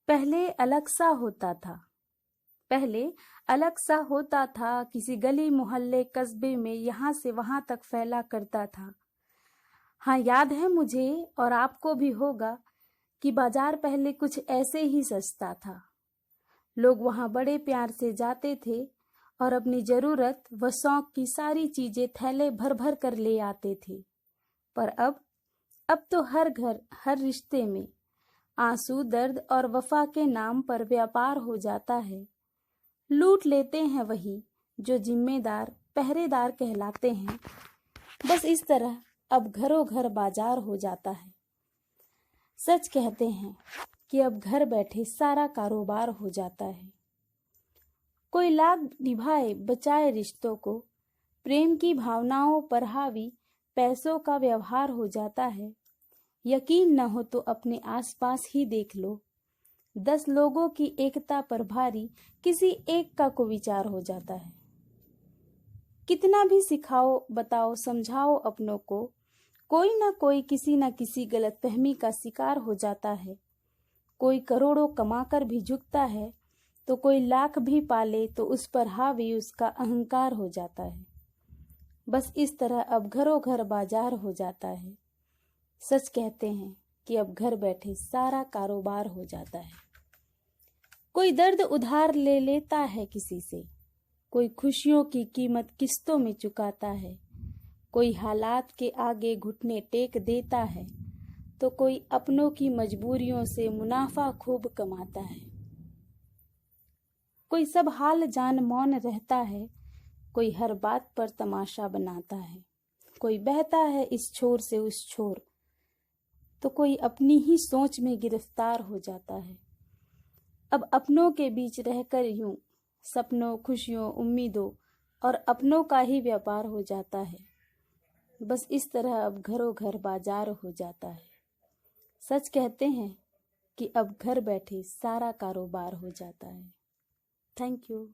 पहले अलग सा होता था। पहले अलग सा होता था, किसी गली मोहल्ले कस्बे में यहाँ से वहां तक फैला करता था। हाँ, याद है मुझे और आपको भी होगा कि बाजार पहले कुछ ऐसे ही सजता था। लोग वहां बड़े प्यार से जाते थे और अपनी जरूरत व शौक की सारी चीजें थैले भर भर कर ले आते थे। पर अब तो हर घर, हर रिश्ते में आंसू, दर्द और वफा के नाम पर व्यापार हो जाता है। लूट लेते हैं वही जो जिम्मेदार पहरेदार कहलाते हैं। बस इस तरह अब घरों घर बाजार हो जाता है। सच कहते हैं कि अब घर बैठे सारा कारोबार हो जाता है। कोई लाख निभाए बचाए रिश्तों को, प्रेम की भावनाओं पर हावी पैसों का व्यवहार हो जाता है। यकीन न हो तो अपने आसपास ही देख लो, 10 लोगों की एकता पर भारी किसी एक का को विचार हो जाता है। कितना भी सिखाओ, बताओ, समझाओ अपनों को, कोई ना कोई किसी न किसी गलतफहमी का शिकार हो जाता है। कोई करोड़ों कमाकर भी झुकता है, तो कोई लाख भी पाले तो उस पर हावी उसका अहंकार हो जाता है। बस इस तरह अब घरों घर बाजार हो जाता है। सच कहते हैं कि अब घर बैठे सारा कारोबार हो जाता है। कोई दर्द उधार ले लेता है किसी से, कोई खुशियों की कीमत किस्तों में चुकाता है, कोई हालात के आगे घुटने टेक देता है, तो कोई अपनों की मजबूरियों से मुनाफा खूब कमाता है। कोई सब हाल जान मौन रहता है, कोई हर बात पर तमाशा बनाता है, कोई बहता है इस छोर से उस छोर, तो कोई अपनी ही सोच में गिरफ्तार हो जाता है। अब अपनों के बीच रहकर यूं सपनों, खुशियों, उम्मीदों और अपनों का ही व्यापार हो जाता है। बस इस तरह अब घरों घर बाजार हो जाता है। सच कहते हैं कि अब घर बैठे सारा कारोबार हो जाता है। Thank you.